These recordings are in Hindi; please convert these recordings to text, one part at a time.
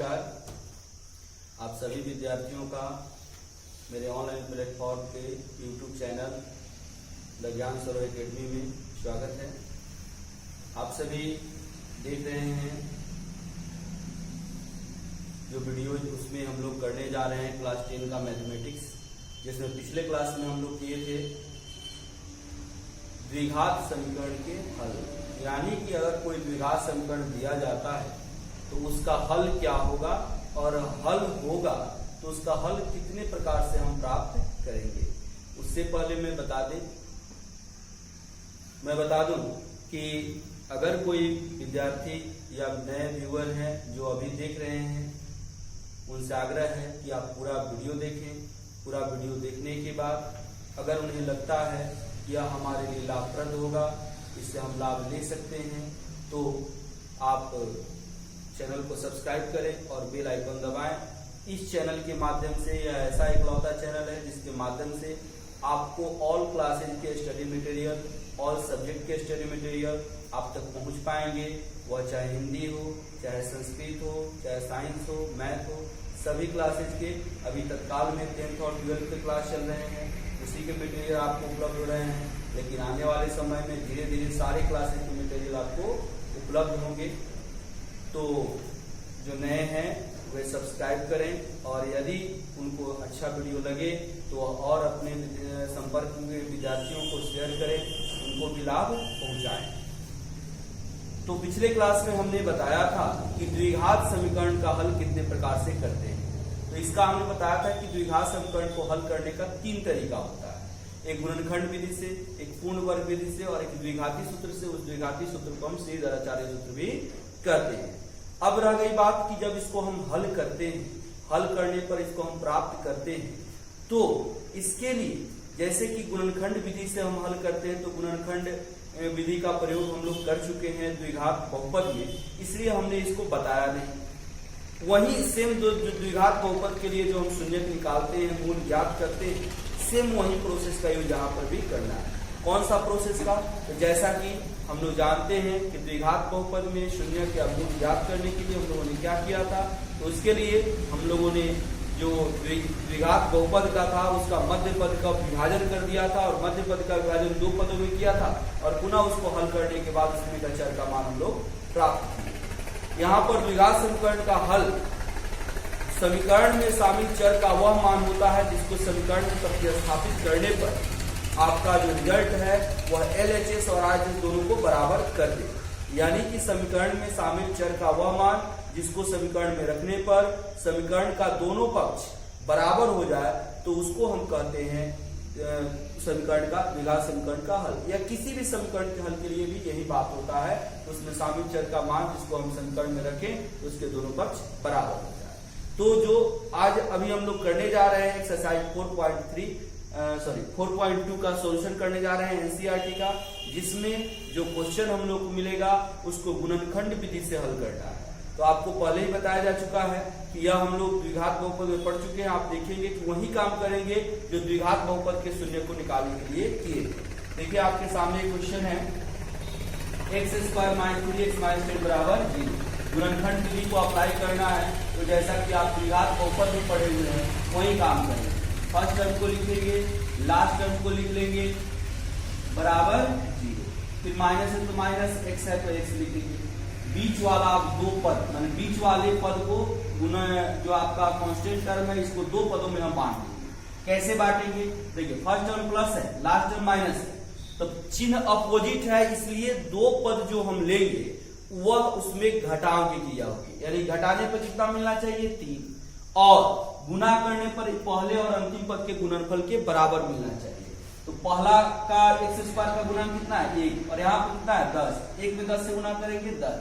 नमस्कार। आप सभी विद्यार्थियों का मेरे ऑनलाइन प्लेटफॉर्म के यूट्यूब चैनल द ज्ञान सरोवर एकेडमी में स्वागत है। आप सभी देख रहे हैं जो वीडियो उसमें हम लोग करने जा रहे हैं क्लास 10 का मैथमेटिक्स, जिसमें पिछले क्लास में हम लोग किए थे द्विघात समीकरण के हल, यानी कि अगर कोई द्विघात समीकरण दिया जाता है तो उसका हल क्या होगा और हल होगा तो उसका हल कितने प्रकार से हम प्राप्त करेंगे। उससे पहले मैं बता दूं कि अगर कोई विद्यार्थी या नए व्यूअर हैं जो अभी देख रहे हैं, उनसे आग्रह है कि आप पूरा वीडियो देखें। पूरा वीडियो देखने के बाद अगर उन्हें लगता है कि यह हमारे लिए लाभप्रद होगा, इससे हम लाभ ले सकते हैं, तो आप चैनल को सब्सक्राइब करें और बेल आइकन दबाएं। इस चैनल के माध्यम से यह ऐसा इकलौता चैनल है जिसके माध्यम से आपको ऑल क्लासेज के स्टडी मटेरियल, ऑल सब्जेक्ट के स्टडी मटेरियल आप तक पहुंच पाएंगे। वह चाहे हिंदी हो, चाहे संस्कृत हो, चाहे साइंस हो, मैथ हो, सभी क्लासेज के अभी तत्काल में 10th और 12th के क्लास चल रहे हैं, उसी के मटेरियल आपको उपलब्ध हो रहे हैं। लेकिन आने वाले समय में धीरे धीरे सारे क्लासेज के मटेरियल आपको उपलब्ध होंगे। तो जो नए हैं वे सब्सक्राइब करें और यदि उनको अच्छा वीडियो लगे तो और अपने संपर्क में विद्यार्थियों को शेयर करें, उनको भी लाभ पहुंचाएं। तो पिछले क्लास में हमने बताया था कि द्विघात समीकरण का हल कितने प्रकार से करते हैं। तो इसका हमने बताया था कि द्विघात समीकरण को हल करने का 3 तरीका होता है, एक गुणनखंड विधि से, एक पूर्ण वर्ग विधि से और एक द्विघाती सूत्र से। उस द्विघाती सूत्र को हम सीधाचार्य सूत्र भी करते हैं। अब रह गई बात कि जब इसको हम हल करते हैं, हल करने पर इसको हम प्राप्त करते हैं, तो इसके लिए जैसे कि गुणनखंड विधि से हम हल करते हैं, तो गुणनखंड विधि का प्रयोग हम लोग कर चुके हैं द्विघात बहुपद में, इसलिए हमने इसको बताया नहीं। वही सेम जो द्विघात बहुपद के लिए जो हम शून्यक निकालते हैं, मूल ज्ञात करते हैं, सेम वही प्रोसेस का यूज यहाँ पर भी करना है। कौन सा प्रोसेस का? तो जैसा कि हम लोग जानते हैं कि द्विघात बहुपद में शून्यक या मूल ज्ञात करने के लिए हम लोगों ने क्या किया था, तो उसके लिए हम लोगों ने जो द्विघात बहुपद का था उसका मध्य पद का विभाजन कर दिया था और मध्य पद का विभाजन 2 पदों में किया था और पुनः उसको हल करने के बाद उसमें का चर का मान हम लोग प्राप्त किए। यहाँ पर द्विघात समीकरण का हल समीकरण में शामिल चर का वह मान होता है जिसको समीकरण में प्रतिस्थापित करने पर आपका जो रिजल्ट है वह LHS और RHS दोनों को बराबर कर दे। यानी कि समीकरण में शामिल चर का वह मान जिसको समीकरण में रखने पर समीकरण का दोनों पक्ष बराबर हो जाए, तो उसको हम कहते हैं समीकरण का द्विघात समीकरण का हल। या किसी भी समीकरण के हल के लिए भी यही बात होता है, तो उसमें शामिल चर का मान जिसको हम समीकरण में रखें उसके दोनों पक्ष बराबर हो जाए। तो जो आज अभी हम लोग करने जा रहे हैं एक्सरसाइज 4.2 का सॉल्यूशन करने जा रहे हैं एनसीईआरटी का, जिसमें जो क्वेश्चन हम लोग को मिलेगा उसको गुणनखंड विधि से हल करना है। तो आपको पहले ही बताया जा चुका है कि यह हम लोग द्विघात बहुपद में पढ़ चुके हैं। आप देखेंगे कि वही काम करेंगे जो द्विघात बहुपद के शून्य को निकालने के लिए किए। देखिए आपके सामने क्वेश्चन है x² - 3x - 10 बराबर 0। गुणनखंड विधि को अप्लाई करना है, तो जैसा कि आप द्विघात बहुपद में पढ़े हुए हैं वही काम करेंगे। फर्स्ट टर्म को लिखेंगे, लास्ट टर्म को लिख लेंगे बराबर 0, फिर माइनस है तो माइनस, x है तो x लिखेंगे। बीच वाला आप 2 पद माने बीच वाले पद को गुना जो आपका कांस्टेंट टर्म है इसको 2 पदों में हम बांट देंगे। कैसे बांटेंगे? देखिए फर्स्ट टर्म प्लस है, लास्ट टर्म माइनस है, तो चिन्ह अपोजिट है, इसलिए 2 पद जो हम लेंगे वह उसमें घटाव की क्रिया होगी। यानी घटाने पर कितना मिलना चाहिए? 3, और गुना करने पर पहले और अंतिम पद के गुणनफल के बराबर मिलना चाहिए। तो पहला का x² का गुणन कितना है? 1, और यहाँ पर कितना है? 10। 1 में 10 से गुना करेंगे 10,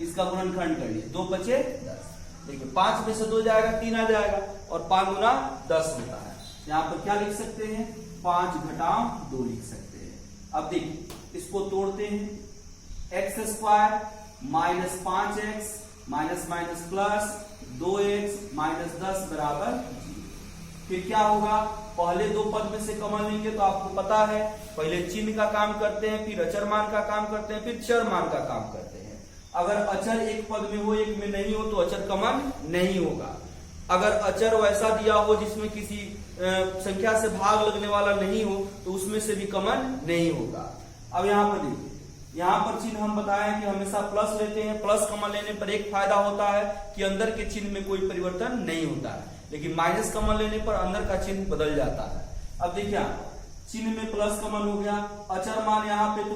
इसका गुणनखंड करिए, 2 बचे 10। देखिए 5 में से 2 जाएगा, 3 आ जाएगा और 5 गुना 10 होता है। यहाँ पर क्या लिख सकते हैं? 5 घटाव 2 लिख सकते हैं। अब देखिए इसको तोड़ते हैं, x² minus 5x minus minus plus 2x minus 10 बराबर 0। फिर क्या होगा? पहले 2 पद में से कॉमन लेंगे, तो आपको पता है पहले चिन्ह का काम करते हैं, फिर अचर मान का काम करते हैं, फिर चर मान का काम करते हैं। अगर अचर एक पद में हो एक में नहीं हो तो अचर कॉमन नहीं होगा। अगर अचर वैसा दिया हो जिसमें किसी संख्या से भाग लगने वाला नहीं हो तो उसमें से भी कॉमन नहीं होगा। अब यहाँ पर देखिए, यहाँ पर चिन्ह हम बताएं कि हमेशा प्लस लेते हैं। प्लस कॉमन लेने पर एक फायदा होता है कि अंदर के चिन्ह में कोई परिवर्तन नहीं होता है, लेकिन माइनस कॉमन लेने पर अंदर का चिन्ह बदल जाता है। अब देखिए चिन्ह में प्लस कॉमन हो गया, अचर मान यहाँ पे तो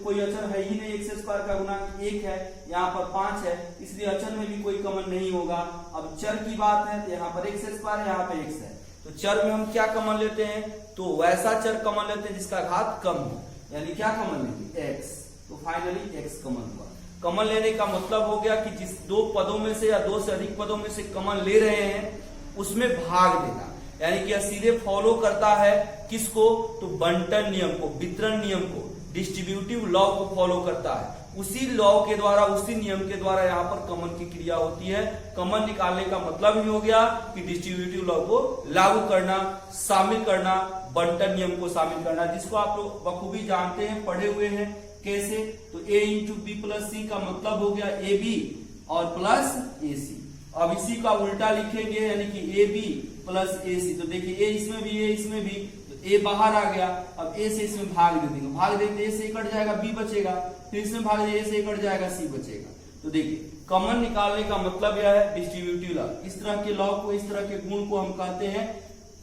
कोई अचर है ही नहीं, x स्क्वायर का गुणांक 1 है, यहाँ पर 5 है, इसलिए अचर में भी कोई कॉमन नहीं होगा। अब चर की बात है तो यहाँ पर x स्क्वायर, यहाँ पे x है, तो चर में हम क्या कॉमन लेते हैं, तो वैसा चर कॉमन लेते हैं जिसका घात कम हो, यानी क्या कॉमन लेंगे x, तो फाइनली x कॉमन हुआ। कॉमन लेने का मतलब हो गया कि जिस दो पदों में से या दो से अधिक पदों में से कॉमन ले रहे हैं उसमें भाग देना, यानी कि यह सीधे फॉलो करता है किसको, तो बंटन नियम को, वितरण नियम को, डिस्ट्रीब्यूटिव लॉ को फॉलो करता है। उसी लॉ के द्वारा, उसी नियम के द्वारा यहाँ पर कॉमन की क्रिया होती है। कॉमन निकालने का मतलब ही हो गया कि डिस्ट्रीब्यूटिव लॉ को लागू करना, शामिल करना, बंटन नियम को शामिल करना, जिसको आप लोग बखूबी जानते हैं, पढ़े हुए हैं। कैसे, तो a इंटू बी प्लस सी का मतलब हो गया ए बी और प्लस ए सी। अब इसी का उल्टा लिखेंगे, यानी कि ए बी प्लस ए सी, तो देखिए ए इसमें भी, ए इसमें भी, तो ए बाहर आ गया। अब ए से इसमें भाग दे देंगे, भाग देते ए से कट जाएगा, बी बचेगा, फिर इसमें भाग दे ए से कट जाएगा, सी बचेगा। तो देखिए कॉमन निकालने का मतलब यह है डिस्ट्रीब्यूटिव लॉ। इस तरह के लॉ को, इस तरह के गुण को हम कहते हैं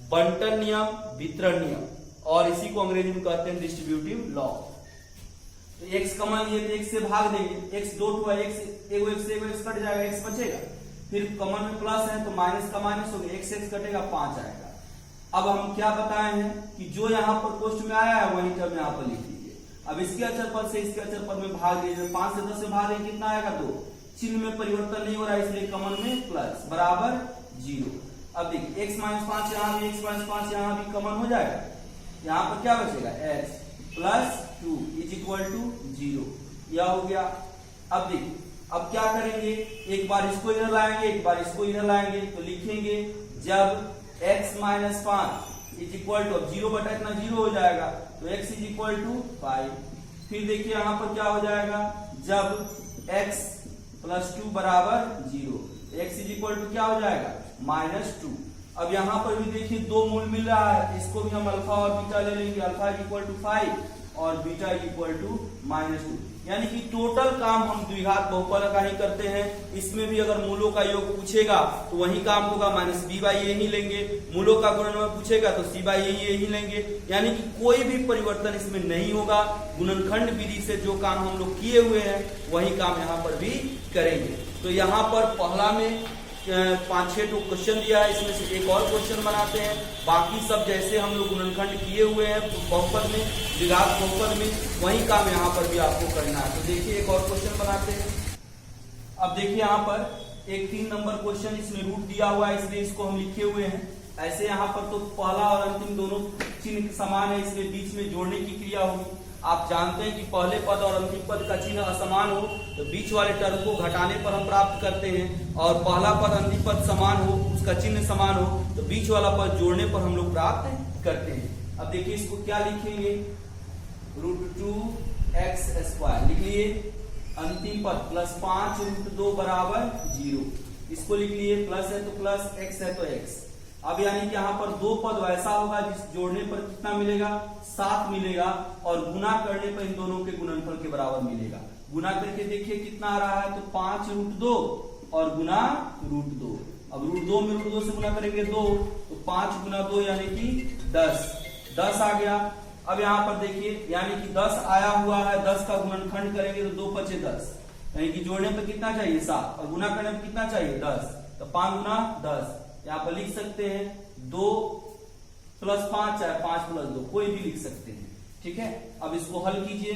बंटन नियम, वितरण नियम, और इसी को अंग्रेजी में कहते हैं डिस्ट्रीब्यूटिव लॉ। तो x कॉमन लिए तो x से भाग देंगे, x डॉट हुआ, x एगो x से एगो x कट जाएगा, x बचेगा, फिर कॉमन में प्लस है तो माइनस का माइनस हो गया, x x कटेगा, 5 आएगा। अब हम क्या बताए हैं कि जो यहाँ पर पोस्ट में आया है वही टर्म यहाँ पर लिख लीजिए। अब इसके अचर पद से इसके अचर पद में भाग दीजिए, 5 से 10 से भाग देंगे कितना आएगा, 2। चिन्ह में परिवर्तन नहीं हो रहा है इसलिए कॉमन में प्लस बराबर 0। अब देखिए x माइनस 5 यहाँ भी, x माइनस 5 यहाँ भी कॉमन हो जाएगा, यहाँ पर क्या बचेगा, x plus 2 is equal to 0, यह हो गया। अब देखिए अब क्या करेंगे, एक बार इसको इधर लाएंगे, एक बार इसको इधर लाएंगे, तो लिखेंगे जब x minus 5 is equal to, अब 0 बटा इतना 0 हो जाएगा, तो x इज इक्वल टू 5। फिर देखिए यहाँ पर क्या हो जाएगा, जब x प्लस 2 बराबर 0, x इज इक्वल टू क्या हो जाएगा, -2। अब यहाँ पर भी देखिए दो मूल मिल रहा है, इसको भी हम अल्फा और बीटा ले लेंगे, अल्फा इज इक्वल टू 5 और बीटा इज इक्वल टू -2, यानी कि टोटल काम हम द्विघात बहुपद का ही करते हैं। इसमें भी अगर मूलों का योग पूछेगा तो वही काम होगा, माइनस बी बाई ए ही लेंगे, मूलों का गुणनफल पूछेगा तो सी बाई ए ही लेंगे, यानी कि कोई भी परिवर्तन इसमें नहीं होगा। गुणनखंड विधि से जो काम हम लोग किए हुए हैं वही काम यहाँ पर भी करेंगे। तो यहाँ पर पहला में 5-6 क्वेश्चन दिया है, इसमें से एक और क्वेश्चन बनाते हैं, बाकी सब जैसे हम लोग गुणनखंड किए हुए हैं बहुपद में, द्विघात बहुपद में, वही काम यहाँ पर भी आपको करना है। तो देखिए एक और क्वेश्चन बनाते हैं। अब देखिए यहाँ पर एक 3 नंबर क्वेश्चन, इसमें रूट दिया हुआ है इसलिए इसको हम लिखे हुए हैं। ऐसे यहाँ पर तो पहला और अंतिम दोनों चिन्ह समान है, इसलिए बीच में जोड़ने की क्रिया होगी। आप जानते हैं कि पहले पद और अंतिम पद का चिन्ह असमान हो तो बीच वाले टर्म को घटाने पर हम प्राप्त करते हैं, और पहला पद अंतिम पद समान हो, उसका चिन्ह समान हो तो बीच वाला पद जोड़ने पर हम लोग प्राप्त करते हैं। अब देखिए इसको क्या लिखेंगे, √2x² लिख लिए, अंतिम पद +5 √2 बराबर 0, इसको लिख लिए, प्लस है तो प्लस, x है तो x। अब यानी कि यहाँ पर दो पद वैसा होगा जिस जोड़ने पर कितना मिलेगा, 7 मिलेगा, और गुना करने पर इन दोनों के गुणनफल के बराबर मिलेगा। गुना करके देखिए कितना आ रहा है, तो 5 √2 और गुना √2। अब √2 में √2 से गुना करेंगे 2, तो 5 गुना 2 यानी कि 10 आ गया। अब यहाँ पर देखिए यानी कि 10 आया हुआ है, 10 का गुणनखंड करेंगे तो 2 बचे 10, यानी कि जोड़ने पर कितना चाहिए 7, और गुना करने पर कितना चाहिए 10, तो 5 गुना 10। यहाँ पर लिख सकते हैं 2 + 5 चाहे 5 + 2 कोई भी लिख सकते हैं, ठीक है। अब इसको हल कीजिए,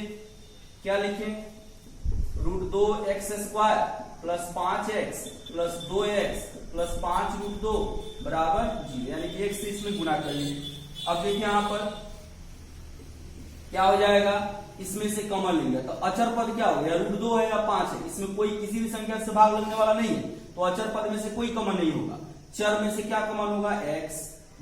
क्या लिखें, √2x² + 5x + 2x + 5 √2 बराबर 0, यानी कि 1 से इसमें गुना कर लीजिए। अब देखिए यहाँ पर क्या हो जाएगा, इसमें से कॉमन लेंगे तो अचर पद क्या हो गया, √2 है या 5 है, इसमें कोई किसी भी संख्या से भाग लगने वाला नहीं है, तो अचर पद में से कोई कॉमन नहीं होगा। चर में से क्या कॉमन होगा, x,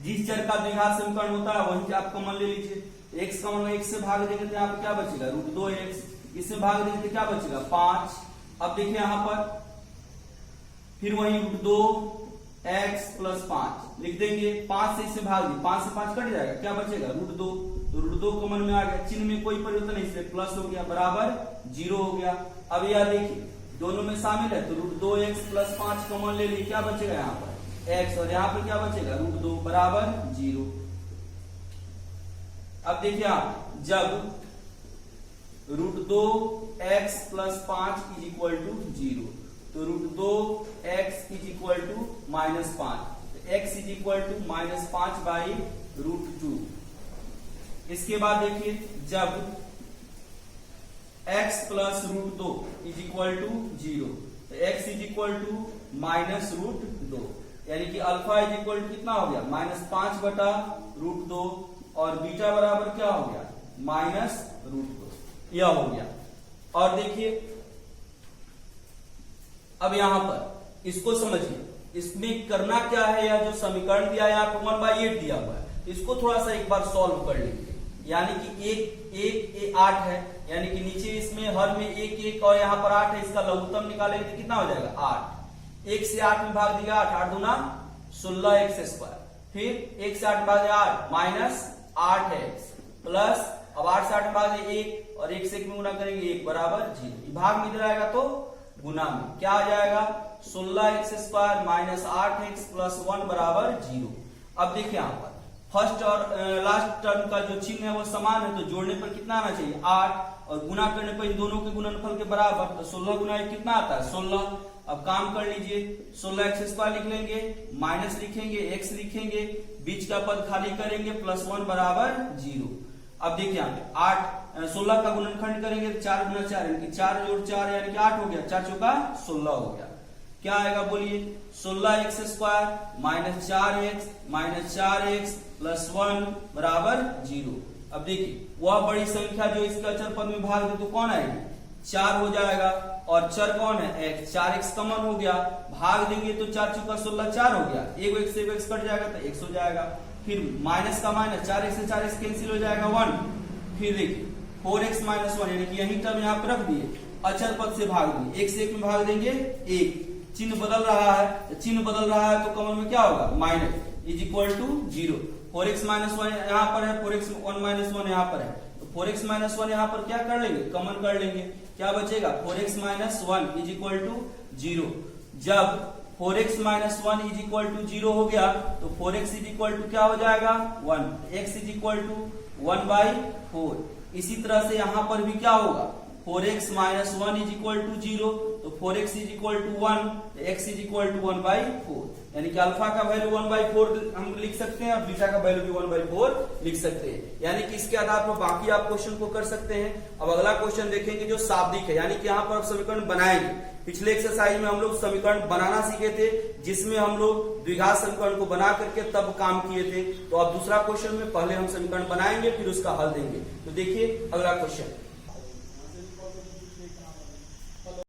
जिस चर का द्विघात समीकरण होता है वही आप कॉमन ले लीजिए। x कॉमन, 1 से भाग देंगे तो यहाँ पे क्या बचेगा, √2x, इसमें भाग देंगे तो क्या बचेगा 5, अब देखिए यहां पर फिर वही √2x + 5 लिख देंगे। 5 से इसे भाग दी, 5 से 5 कट जाएगा, क्या बचेगा √2, तो √2 कॉमन में आ गया, चिन्ह में कोई परिवर्तन नहीं इसलिए प्लस हो गया बराबर 0 हो गया। अब यह देखिए दोनों में शामिल है तो √2x + 5 कॉमन ले लिए, क्या बचेगा यहाँ पर x और यहाँ पर क्या बचेगा √2 बराबर 0। अब देखिए आप जब √2x + 5 = 0 तो √2x = -5, x = -5/√2। इसके बाद देखिए जब x + √2 = 0 तो x = -√2 यानी कि अल्फा कितना हो गया -5/√2 और बीटा बराबर क्या हो गया -√2, यह हो गया। और देखिए अब यहां पर इसको समझिए, इसमें करना क्या है, यह जो समीकरण दिया है आपको 1/8 दिया हुआ है, इसको थोड़ा सा एक बार सॉल्व कर लीजिए। यानी कि एक 8 है, यानी कि नीचे इसमें हर में 1 और यहाँ पर 8 है, इसका लघुत्तम निकालेंगे तो कितना हो जाएगा 8। 1 से 8 में भाग दिया 8, 8 दूना 16x², फिर 1 से 8 में भाग दिया 8 -8x प्लस अब 8 से 8 में भाग दिया 1 और 1 से 1 में गुना करेंगे 1 बराबर 0। भाग में इधर आएगा तो गुना में क्या आ जाएगा 16x² -8x + 1 बराबर 0। अब देखिए यहाँ पर फर्स्ट और लास्ट टर्म का जो चिन्ह है वो समान है, तो जोड़ने पर कितना आना चाहिए 8 और गुना करने पर इन दोनों के गुणनफल के बराबर, तो 16 गुना 1 कितना आता है 16। अब काम कर लीजिए 16x² लिख लेंगे, माइनस लिखेंगे, x लिखेंगे, बीच का पद खाली करेंगे, +1 बराबर 0। अब देखिए यहाँ पे 16 का गुणनखंड करेंगे 4 गुना 4 यानी कि 4 जोड़ 4 यानी कि 8 हो गया, 4 चौका 16 हो गया। क्या आएगा बोलिए 16x² -4x + 1 बराबर 0। अब देखिए वह बड़ी संख्या जो इसके अचर पद में भाग दे तो कौन आएगी 4 हो जाएगा, और चर कौन है x, 4x कॉमन हो गया, भाग देंगे तो 4 चौका 16 4 हो गया, एक x से x कट जाएगा तो x हो जाएगा, फिर माइनस का माइनस 4x से 4x कैंसिल हो जाएगा 1, फिर देखिए 4x - 1 यानी कि यही टर्म यहाँ पर रख दिए, अचर पद से भाग दिए, 1 से 1 में भाग देंगे 1, चिन्ह बदल रहा है, चिन्ह बदल रहा है तो कॉमन में क्या होगा माइनस = 0। 4x - 1 यहाँ पर है, 4x 1 - 1 यहाँ पर है, तो 4x - 1 यहाँ पर क्या कर लेंगे कॉमन कर लेंगे, क्या बचेगा 4x - 1 = 0। जब 4x - 1 = 0 हो गया तो 4x क्या हो जाएगा 1, x = 1/4। इसी तरह से यहां पर भी क्या होगा 4x - 1 = 0 तो 4x = 1, x = 1/4 यानी कि अल्फा का वैल्यू 1/4 हम लिख सकते हैं और बीटा का वैल्यू भी 1/4 लिख सकते हैं। यानी कि इसके आधार पर बाकी आप क्वेश्चन को कर सकते हैं। अब अगला क्वेश्चन देखेंगे जो शाब्दिक है, यानी कि यहाँ पर समीकरण बनाएंगे। पिछले एक्सरसाइज में हम लोग समीकरण बनाना सीखे थे, जिसमें हम लोग द्विघात समीकरण को बना करके तब काम किए थे। तो अब दूसरा क्वेश्चन में पहले हम समीकरण बनाएंगे फिर उसका हल देंगे। तो देखिए अगला क्वेश्चन,